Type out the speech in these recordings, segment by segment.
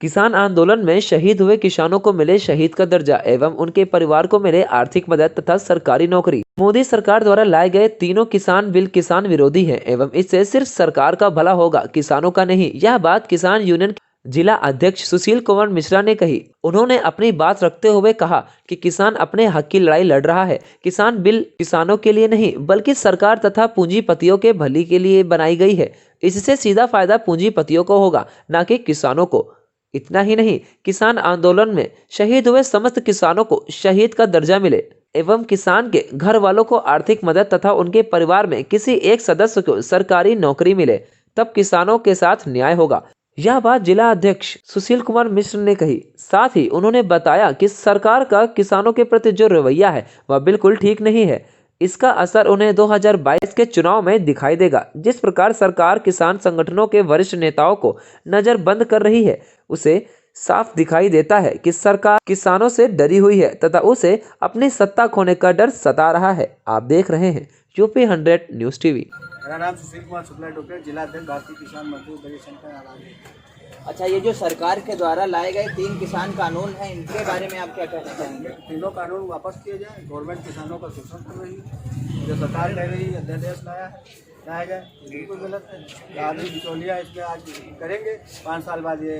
किसान आंदोलन में शहीद हुए किसानों को मिले शहीद का दर्जा एवं उनके परिवार को मिले आर्थिक मदद तथा सरकारी नौकरी। मोदी सरकार द्वारा लाए गए तीनों किसान बिल किसान विरोधी हैं एवं इससे सिर्फ सरकार का भला होगा, किसानों का नहीं। यह बात किसान यूनियन जिला अध्यक्ष सुशील कुमार मिश्रा ने कही। उन्होंने अपनी बात रखते हुए कहा कि किसान अपने हक की लड़ाई लड़ रहा है। किसान बिल किसानों के लिए नहीं बल्कि सरकार तथा पूंजीपतियों के भली के लिए बनाई गई है। इससे सीधा फायदा पूंजीपतियों को होगा, न कि किसानों को। इतना ही नहीं, किसान आंदोलन में शहीद हुए समस्त किसानों को शहीद का दर्जा मिले एवं किसान के घर वालों को आर्थिक मदद तथा उनके परिवार में किसी एक सदस्य को सरकारी नौकरी मिले, तब किसानों के साथ न्याय होगा। यह बात जिला अध्यक्ष सुशील कुमार मिश्र ने कही। साथ ही उन्होंने बताया कि सरकार का किसानों के प्रति जो रवैया है वह बिल्कुल ठीक नहीं है। इसका असर उन्हें 2022 के चुनाव में दिखाई देगा। जिस प्रकार सरकार किसान संगठनों के वरिष्ठ नेताओं को नजरबंद कर रही है, उसे साफ दिखाई देता है कि सरकार किसानों से डरी हुई है तथा उसे अपनी सत्ता खोने का डर सता रहा है। आप देख रहे हैं यूपी 100 न्यूज़ टीवी। मेरा नाम सुशील कुमार शुक्ला डॉक्टर, जिला अध्यक्ष भारतीय किसान मजदूर फेडरेशन का नाम है। अच्छा, ये जो सरकार के द्वारा लाए गए 3 किसान कानून हैं, इनके बारे में आप क्या कहना चाहेंगे? तीनों कानून वापस किए जाए। गवर्नमेंट किसानों का शोषण कर रही है। जो सरकार कह रही है अध्यादेश लाया जाए, बिल्कुल गलत है। आदमी बिचौलिया इसमें आज करेंगे, 5 साल बाद ये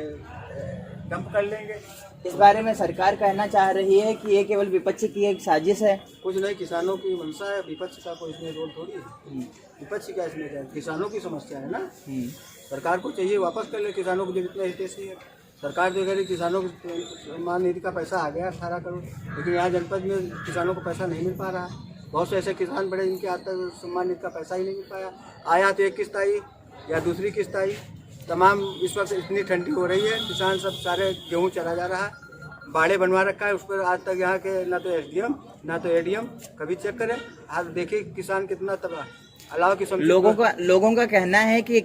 डंप कर लेंगे। इस बारे में सरकार कहना चाह रही है कि ये केवल विपक्ष की एक साजिश है। कुछ नहीं, किसानों की मंशा है, विपक्ष का कोई इसमें रोल थोड़ी है। विपक्ष का इसमें क्या है? किसानों की समस्या है ना। सरकार को चाहिए वापस कर ले किसानों को, जो इतना हितैषी है। सरकार जो कह रही किसानों को सम्मान निधि का पैसा आ गया 18 करोड़, लेकिन यहाँ जनपद में किसानों को पैसा नहीं मिल पा रहा है। बहुत से ऐसे किसान बड़े जिनके आज तक सम्मान निधि का पैसा ही नहीं मिल पाया। आया तो एक किस्त आई या दूसरी किस्त आई। तमाम इस वक्त इतनी ठंडी हो रही है, किसान सब सारे गेहूँ चला जा रहा है। बाड़े बनवा रखा है, उस पर आज तक यहाँ के ना तो एसडीएम ना तो एडीएम कभी चेक करें। आज देखिए किसान कितना तबाह। अलावा की लोगों का कहना है कि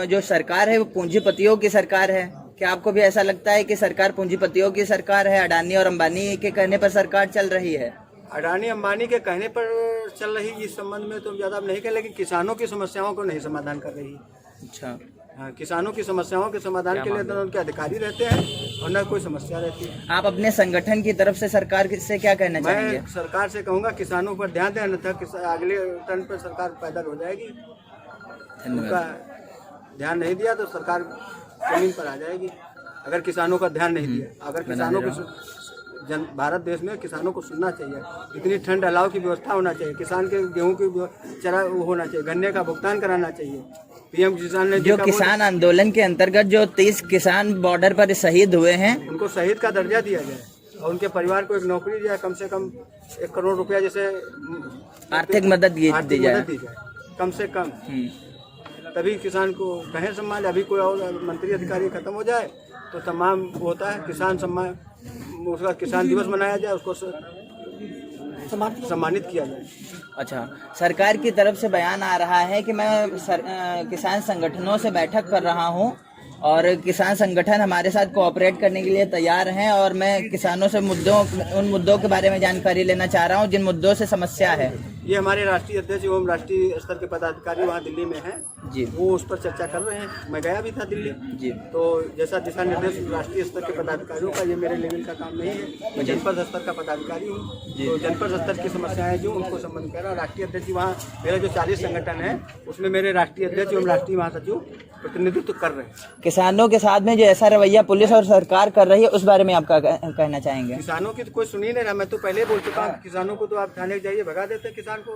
जो सरकार है वो पूंजीपतियों की सरकार है। क्या आपको भी ऐसा लगता है कि सरकार पूंजीपतियों की सरकार है? अडानी और अंबानी के कहने पर सरकार चल रही है। अडानी अंबानी के कहने पर चल रही, इस संबंध में तो ज़्यादा नहीं कह, लेकिन किसानों की समस्याओं को नहीं समाधान कर रही। अच्छा, हाँ, किसानों की समस्याओं के समाधान के लिए तो उनके अधिकारी रहते हैं और न कोई समस्या रहती है। आप अपने संगठन की तरफ से सरकार से क्या कहना चाहेंगे? मैं सरकार से कहूँगा किसानों पर ध्यान दें, अन्यथा अगले टर्न पर सरकार पैदल हो जाएगी। उनका ध्यान नहीं दिया तो सरकार जमीन पर आ जाएगी। अगर किसानों का ध्यान नहीं दिया, अगर किसानों को भारत देश में किसानों को सुनना चाहिए। इतनी ठंड अलाव की व्यवस्था होना चाहिए, किसान के गेहूं की चरा होना चाहिए, गन्ने का भुगतान कराना चाहिए। पीएम किसान ने जो किसान आंदोलन के अंतर्गत जो 30 किसान बॉर्डर पर शहीद हुए हैं, उनको शहीद का दर्जा दिया जाए और उनके परिवार को एक नौकरी दिया, कम से कम 1 करोड़ रुपया जैसे आर्थिक मदद दी जाए कम से कम। तभी किसान को कहें सम्मान। अभी कोई और मंत्री अधिकारी खत्म हो जाए तो तमाम होता है किसान सम्मान, उसका किसान दिवस मनाया जाए, उसको सम्मानित किया जाए। अच्छा, सरकार की तरफ से बयान आ रहा है कि मैं किसान संगठनों से बैठक कर रहा हूं और किसान संगठन हमारे साथ कोऑपरेट करने के लिए तैयार हैं और मैं किसानों से उन मुद्दों के बारे में जानकारी लेना चाह रहा हूं जिन मुद्दों से समस्या है। ये हमारे राष्ट्रीय अध्यक्ष एवं राष्ट्रीय स्तर के पदाधिकारी वहाँ दिल्ली में हैं जी, वो उस पर चर्चा कर रहे हैं। मैं गया भी था दिल्ली जी। तो जैसा दिशा निर्देश राष्ट्रीय स्तर के पदाधिकारियों का, ये मेरे लेवल का काम नहीं है। मैं जनपद स्तर का पदाधिकारी हूँ, तो जनपद स्तर की समस्याएं जो उनको संबंध कर रहा। राष्ट्रीय अध्यक्ष वहाँ मेरे जो 40 संगठन है उसमें मेरे राष्ट्रीय अध्यक्ष एवं राष्ट्रीय महासचिव प्रतिनिधित्व कर रहे हैं। किसानों के साथ में जो ऐसा रवैया पुलिस और सरकार कर रही है उस बारे में आप क्या कहना चाहेंगे? किसानों की तो कोई सुनी नहीं रहा। मैं तो पहले बोल चुका हूँ, किसानों को तो आप थाने जाइए भगा देते हैं किसान को।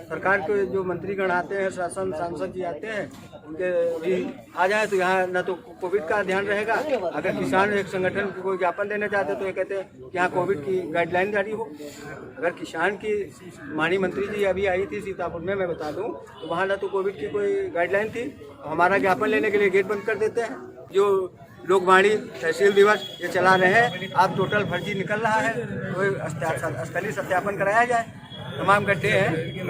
सरकार के जो मंत्रीगण आते हैं, शासन सांसद जी आते हैं, उनके भी आ जाए तो यहाँ न तो कोविड का ध्यान रहेगा। अगर किसान एक संगठन को कोई ज्ञापन देना चाहते तो ये कहते हैं कि यहाँ कोविड की गाइडलाइन जारी हो। अगर किसान की माननीय मंत्री जी अभी आई थी सीतापुर में, मैं बता दूं, तो वहाँ न तो कोविड की कोई गाइडलाइन थी, हमारा ज्ञापन लेने के लिए गेट बंद कर देते हैं। जो लोग वाणी तहसील दिवस ये चला रहे हैं, आप टोटल फर्जी निकल रहा है, कोई स्थलीय सत्यापन कराया जाए। तमाम गड्ढे हैं।